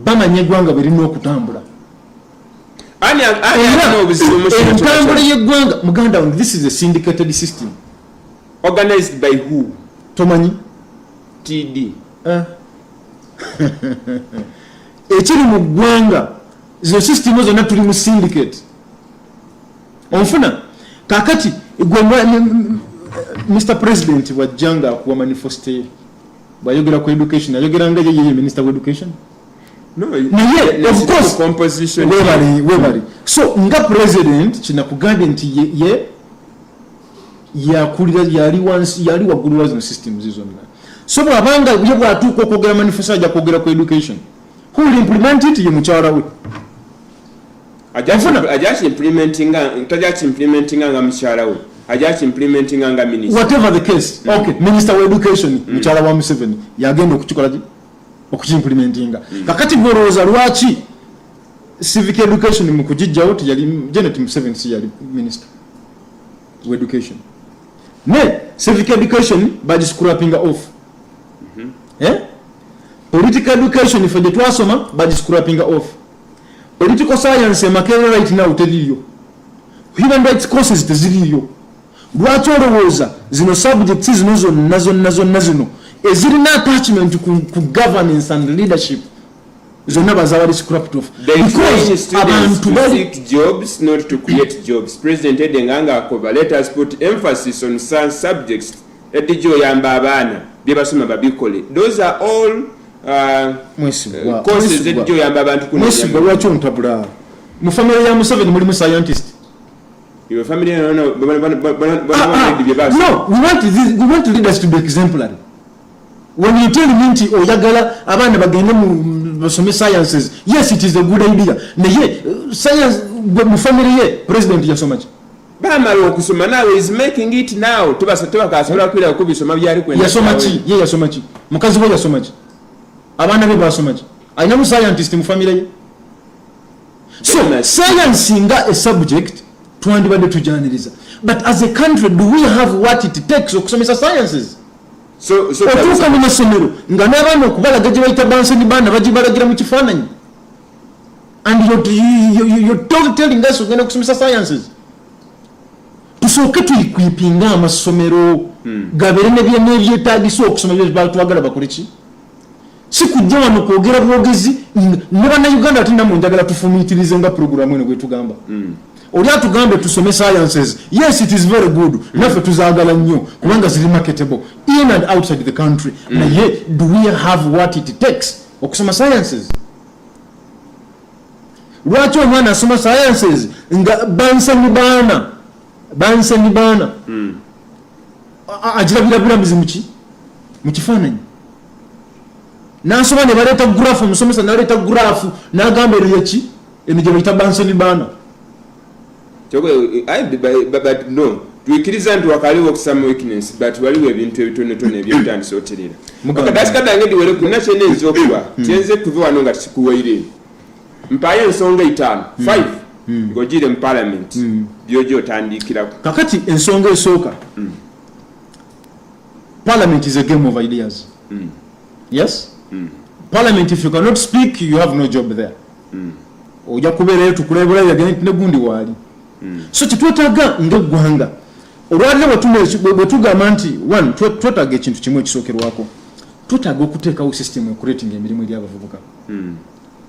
S2: bamanye eggwanga berina okutambula. Entambula y'eggwanga muganda wange, this is a syndicated system.
S1: Organized by who?
S2: Tomanyi?
S1: TD.
S2: Ekiri mu ggwanga zo system zonna tuli mu syndicate. Onfuna kakati gwe Mr. President wajjanga kuwa manifesto bayogera ku education ayogeranga ye minister of education.
S1: No,
S2: of course
S1: composition
S2: webali. So nga president kinakugambye nti ye yakulira yali waggulu wa zino systems zonna. So bwabanga ye bwatuuka okwogera manifesto ajja kwogera ku education, who will implement it? Ye mukyala we
S1: ajachi implementing nga mukyala we ajachi implementing nga minister.
S2: Whatever the case, okay, minister of education mukyala wa Museveni yagenda okukikola okukimplementinga. Kakati gorooza lwaki civic education mu kujijjawo tiyali Janet Museveni si yali minister of education. Ne civic education badi scrapping off. Political education ife gye twasoma badi scrapping off. Political science emakere right now teriyo. Human rights courses teziriyo. Lwaki olowooza zino subjects zino zino ezirina attachment ku governance and leadership zonna bazawali scrapped off.
S1: Because abantu seek jobs, not to create jobs. President Edenganga Akoba, let us put emphasis on some subjects edijo yamba abaana bye basoma babikole. Those are all courses edijo yamba abantu kuno.
S2: Mwesigwa lwaki ontabula mu family ya Museveni mulimu scientist.
S1: Your family no,
S2: we want leaders to be exemplary. When you tell me nti oyagala abana bagende mu basome sciences, yes, it is a good idea. Naye science mu family ye president yasoma ki?
S1: Bamala okusoma nawe is making it now. Tuba kasobola kwira kubisoma byali kwenda.
S2: Yasoma ki? Ye yasoma ki? Mukazi we yasoma ki? Abana be basoma ki? Ayina mu scientist mu family ye. So science nga a subject twandibadde tujaniriza. But as a country, do we have what it takes okusomesa sciences?
S1: So
S2: otuuka mu masomero nga n'abaana okubalaga gye bayita banseni baana bagibalagira mu kifaananyi, and you're telling us ogenda okusomesa sciences. Tusooke tuyikwipinga amasomero gabeere n'ebyetaagisa okusoma bye twagala bakole ki. Si kujja wano kwogera bwogezi ne bannayuganda ate namwe njagala tufumiitirize nga puroguramu eno bwetugamba. Oli atugambe tusome sciences. Yes, it is very good. Naffe tuzaagala nnyo kubanga ziri marketable in and outside the country. Naye do we have what it takes okusoma sciences? Lwaki omwana asoma sciences nga banseni baana agirabirabira muzimuki mu kifaananyi, n'asoma ne baleeta graph, omusomesa n'aleeta graph n'agamba eriyo ki eno gye bayita banseni baana.
S1: But no, twikiriza nti wakaliwo okusama weakness, but waliwo ebintu ebitonotono ebyotandisa oterera. Akadasikada ngedi wele kuna kyene nze okuba kyenze tuve wano nga tikikuwaire mpayo ensonga 5 ng'ogire mu parliament by'ojo otandikirako.
S2: Kakati ensonga esooka, parliament is a game of ideas. Yes? Parliament, if you cannot speak, you have no job there. Ojja kubeerayo tukulabula yagenda ne gundi waali. So kitwetaaga ng'eggwanga olwaliro bwe tugamba nti one twetaaga ekintu kimu ekisookerwako twetaaga okuteekawo system ecreating emirimu eri abavubuka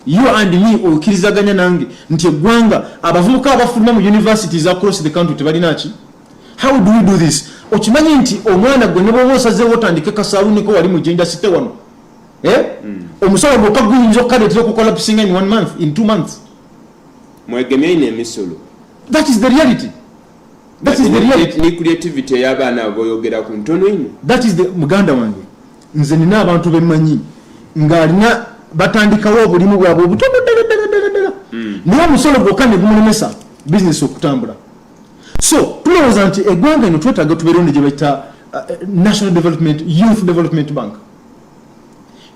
S2: you and me okkirizaganya nange nti eggwanga abavubuka abafuluma mu universities across the country tebalinaki. How do we do this? Okimanyi nti omwana gwe ne bwoba osazeewo otandike kasaluniko wali mu genda site wano omusolo gwokka guyinza okukaleetera okukolapisinga in 1 month in 2 months
S1: mwegemye n'emisolo.
S2: That is the reality. That is the reality.
S1: Ni creativity y'abaana aboyogera ku ntono ino.
S2: That is the muganda wange nze nina abantu bemmanyi ng'alina batandikawo obulimu bwabwe obutono ddala naye omusolo gwokka ne gumulemesa bizinesi okutambula. So tulowooza nti eggwanga eno twetaaga tubeerewo ne gye bayita National Development Youth Development Bank.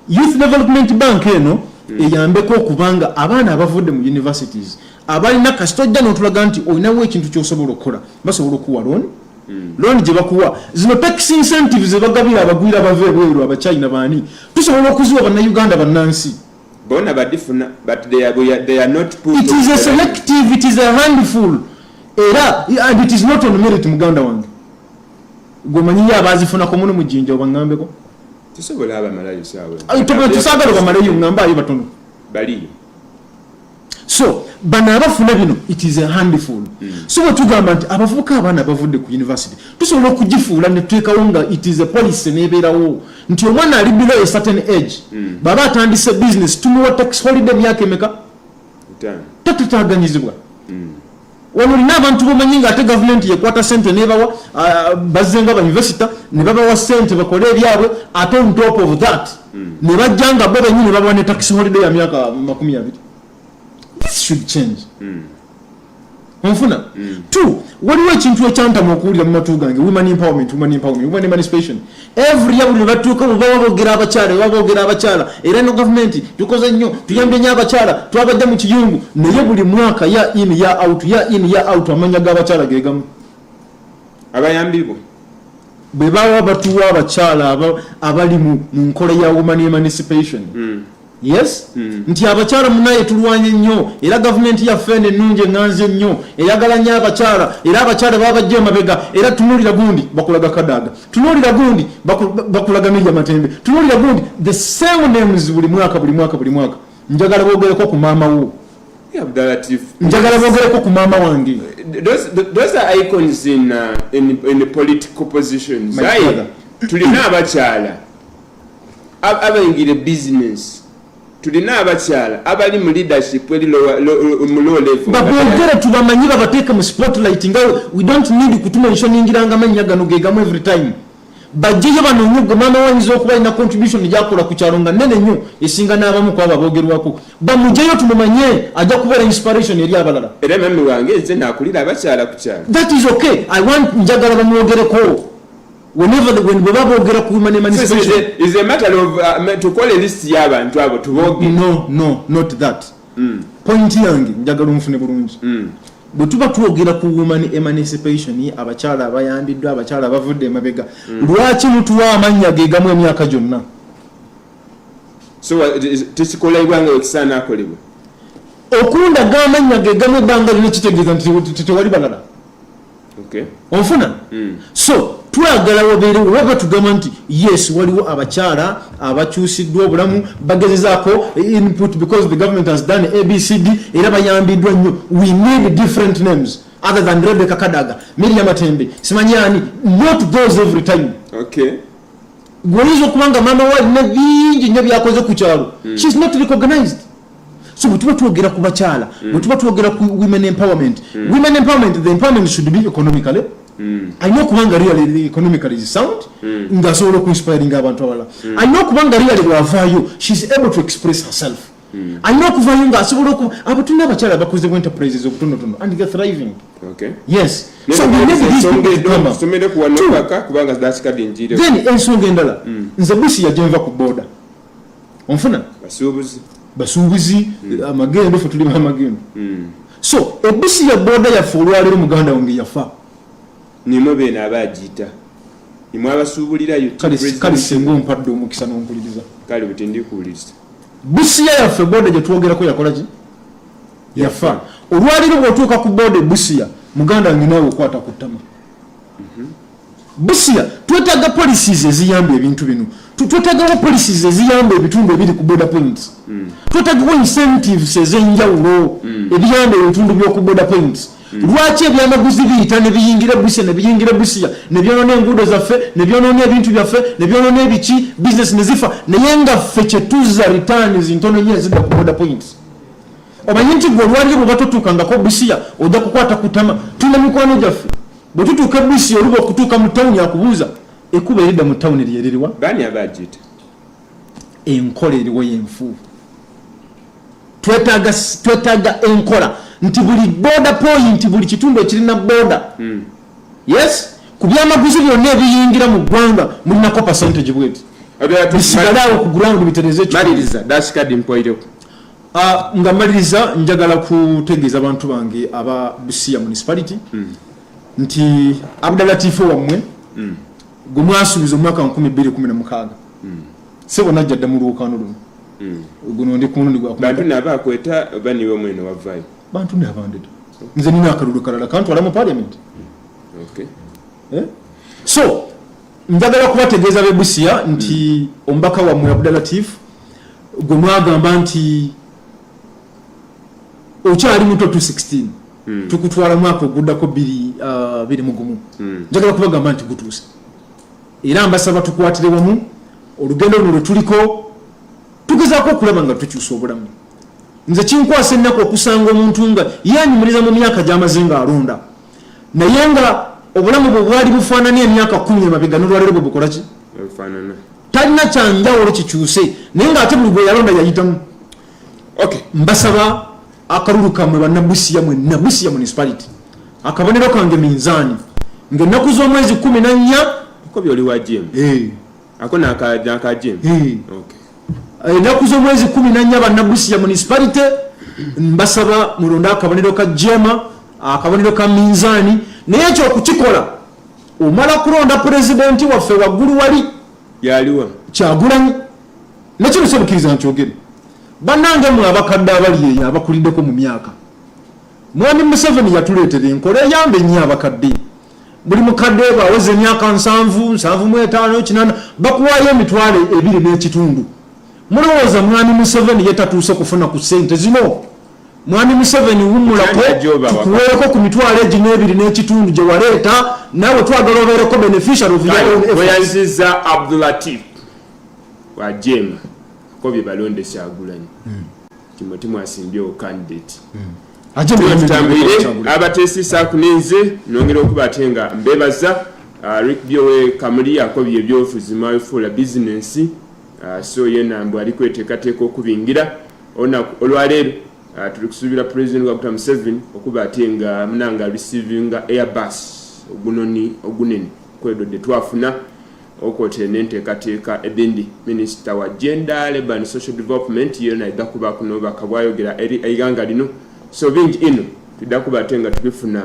S2: Youth Development Bank eno eyambeko okubanga abaana abavudde mu universities abalina kastojja n'otulaga nti olinawo ekintu ky'osobola okukola basobola okuwa loan gye bakuwa zino tax incentives ze bagabira abagwira bava ebweru abachina baani tusobola okuziwa bannayuganda bannansi
S1: bona badifuna but they are not put.
S2: It is a selective, it is a handful era and it is not on merit muganda wange gomanyiya abazifuna ko muno mujinja obangambeko
S1: tusobola abamalayo sawe
S2: tusagala bamalayo ngamba ayo batono
S1: bali.
S2: So bana abafuna bino it is a handful. So tugamba nti abavubuka abaana abavudde ku university tusobola okugifuula ne tuteekawo nga it is a policy nebeerawo nti omwana ali below a certain age baba atandise business tumuwa tax holiday myaka emeka tatutaaganyizibwa. Wano lina abantu bomanyi nga ate government yekwata sente nebawa bazzenga ba university ne babawa sente bakole ebyabwe ate on top of that ne bajjanga bo benyini babawa ne tax holiday ya myaka 20. This should change. Onfuna. Two, waliwo ekintu ekyantamu okuwulira mu matu gange women empowerment, women emancipation. Every year buli batuuka babogera abakyala era no government tukoze nnyo tuyambye nnyo abakyala twabadde mu kiyungu naye buli mwaka ya in ya out amanya g'abakyala gegamu
S1: abayambibwa
S2: bwe bawa batuwa abakyala abali mu nkola ya women emancipation. Yes? Nti abakyala munaye tulwanye nnyo era government yaffe ennungi enganze nnyo eyagala nnyo abakyala era abakyala babajja emabega era tunuulira gundi bakulaga kadaaga tunuulira gundi bakulaga meja matembe tunuulira gundi the same names buli mwaka njagala boogereko ku maama wo njagala boogereko ku maama wange.
S1: Those are icons in political positions. Tulina abakyala abayingira business tulina abakyala abali mu leadership eri mu low level
S2: babogere tubamanyi babateeka mu spotlight nga we don't need kutumentioningiranga amannya gano gegamu every time bajjeyo banoonye gwe maama wanyinza okuba alina contribution gyakola ku kyalo nga nnene nnyo esinga n'abamu ku abo abogerwako bamujeyo tumumanye ajja kubeera inspiration eri abalala
S1: era mami wange nze naakulira abakyala ku kyalo.
S2: That is okay. I want njagala bamwogereko whenever when baba ogera ku women emancipation
S1: is a matter of to call a list y'abantu abo tuboge.
S2: No, not that. Point yange njagala umfune bulungi. Bwe tuba tuogera ku women emancipation abakyala abayambiddwa abakyala bavudde emabega lwaki mutuwa amanya gegamu emyaka gyonna.
S1: So tukikola ibanga ekisana akolebwa
S2: okunda gamanya gegamu ebbanga lino kitegeeza nti tewali balala.
S1: Okay.
S2: Onfuna? So twagala wabeerewo waba tugamba nti yes waliwo abakyala abakyusiddwa obulamu bagezezaako input because the government has done ABCD era bayambiddwa nnyo. We need different names other than Rebecca Kadaga, Miriam Matembe, simanyani, not those every time.
S1: Okay.
S2: Gwonizo kubanga mama wa bingi nnyo byakoze ku kyalo. She's not recognized. So we tuba tuogera ku bakyala, we tuba tuogera ku women empowerment. Women empowerment, the empowerment should be economically. I know kubanga really economically is sound. Ngasobola ku inspiring abantu abala. I know kubanga really wavayo, she's able to express herself. I know kuvayo ngasobola ku abatuna abakyala bakoze enterprises okutonotono and they're thriving.
S1: Okay.
S2: Yes. So we need these people to come up.
S1: Somede kuwanopaka kubanga zdasikadi njire.
S2: Then ensonga endala. Nze busi yajenva ku border. Onfuna? Basuubuzi amagendo fe tuli amagendo. So ebusi ya border ya folwalero muganda wange yafa.
S1: Nimwe bena abajita. Nimwe abasuubulira yo.
S2: Kali sengo mpadde omukisa n'ompuliriza.
S1: Kali butindi kuwuliriza.
S2: Busi ya yafe border gye twogerako yakola ki? Yafa. Olwaliro bw'otuuka ku border busi ya muganda wange nawe okwata ku ttama. Busia twetaaga policies eziyamba ebintu bino. Twetaaga policies eziyamba ebitundu ebiri ku border points. Twetaaga incentives ez'enjawulo ebiyamba ebitundu by'oku border points. Lwaki ebyamaguzi biyita ne biyingira Busia ne biyingira Busia ne byonoona enguudo zaffe ne byonoona ebintu byaffe ne byonoona ebiki business ne zifa naye nga ffe kye tuzza returns ntono nnyo ezidda ku border points. Omanyi nti gwe olwaliro bwe batotuukangako Busia ojja kukwata kutama tulina mikwano gyaffe bwe tutuuka Busia oluba okutuuka mu tawuni akubuuza ekuba eridda mu tawuni lyeririwa
S1: bani abagita
S2: enkola eriwo y'enfuufu. Twetaaga enkola nti buli border point buli kitundu ekirina border yes ku byamaguzi byonna ebiyingira mu ggwanga mulinako percentage bweti bisigaleawo ku ground bitereze
S1: maliriza dasikadi mpoireko.
S2: Nga maliriza njagala kutegeeza abantu bange aba Busia municipality nti Abdalatifu wammwe gwe mwasuubiza omwaka 2016 sebo najja dda mu lwokaano luno guno ndi ku mulundi gwa
S1: bantu nabaakweta oba niwe mwene wavaayo
S2: bantu ne abandede nze nina akalulu kalala kantwala mu parliament. So njagala kubategeeza be Busia nti ombaka wammwe Abdalatifu gwe mwagamba nti okyali muto 216 tukutwala mwaka oguddako 21 njagala kubagamba nti gutuuse era mbasaba tukwatire wamu olugendo luno tuliko tugezaako okulaba nga tukyusa obulamu. Nze kinkwasa ennaku okusanga omuntu nga yanyumiriza mu myaka gy'amaze nga alonda naye nga obulamu bwe bwali bufaanana emyaka 10 emabega n'olwaliro bwe bukola ki talina kyanjawulo kikyuse naye ng'ate buli gwe yalonda yayitamu. Mbasaba akalulu kammwe bannabusiya mwenna Busia municipality akabonero kange minzaani ng'ennaku z'omwezi 14
S1: ko byoli wa gym ako naka gym ennaku z'omwezi
S2: 14 bannabusiya municipality mbasaba mulonda akabonero ka jema akabonero ka minzaani naye ekyo okukikola omala kulonda pulezidenti waffe waggulu wali
S1: yaliwa
S2: Kyagulanyi nekino sebukiriza nkyogere bannange mwe abakadde abali eyo abakuliddeko mu myaka Mwami Museveni yatuleetera enkola eyamba ennyo abakadde buli mukadde baweze emyaka 7 bakuwaayo emitwalo 2 n'ekitundu. Mulowooza Mwami Museveni yetatuuse kufuna ku ssente zino? Mwami Museveni wumulako tukuweeko ku mitwalo 2 n'ekitundu gye waleeta naawe twagala obeereko beneficiary of your own efforts.
S1: Bweyanziza Abdulatif wa Jema ko bye balonde Kyagulanyi Timothy Mwasimbyewo candidate abateesisa kuninze nongera okuba ate nga mbebaza Rick Byowe Kamuli akobye ebyobufuzi mawefuula business so yena mbwe ali kweteekateeka okubingira olwaleero tuli kusuubira President Dr. Museveni okuba ate nga munanga receivinga Airbus ogunoni ogunene kwedodde twafuna okwote n'enteekateeka edindi Minister wa Gender, Labour and Social Development yena idda kuba kuno bakabwayogera eri eiganga lino so bingi ino tudda kuba ate nga tubifuna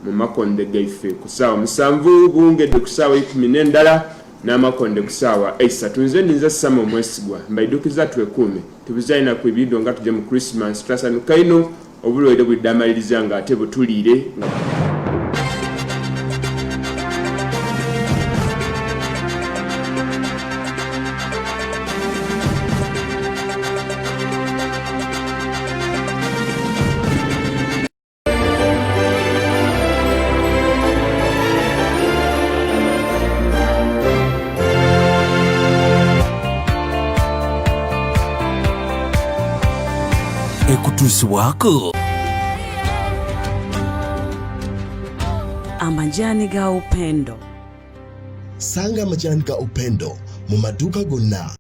S1: mu makonde gaife ku ssaawa 7 buwungedde ku ssaawa 10 n'amakonde ku ssaawa 3 nze ndinza Sama Omwesigwa mbaiddukiza twekuume tubizayina ku ebido nga tujja mu Christmas twasanuka ino obulwaire bwidde amaliriza nga ate butuliire
S6: ekutuusibwako
S9: amajani ga upendo.
S10: Sanga amajani ga upendo mu maduuka gonna.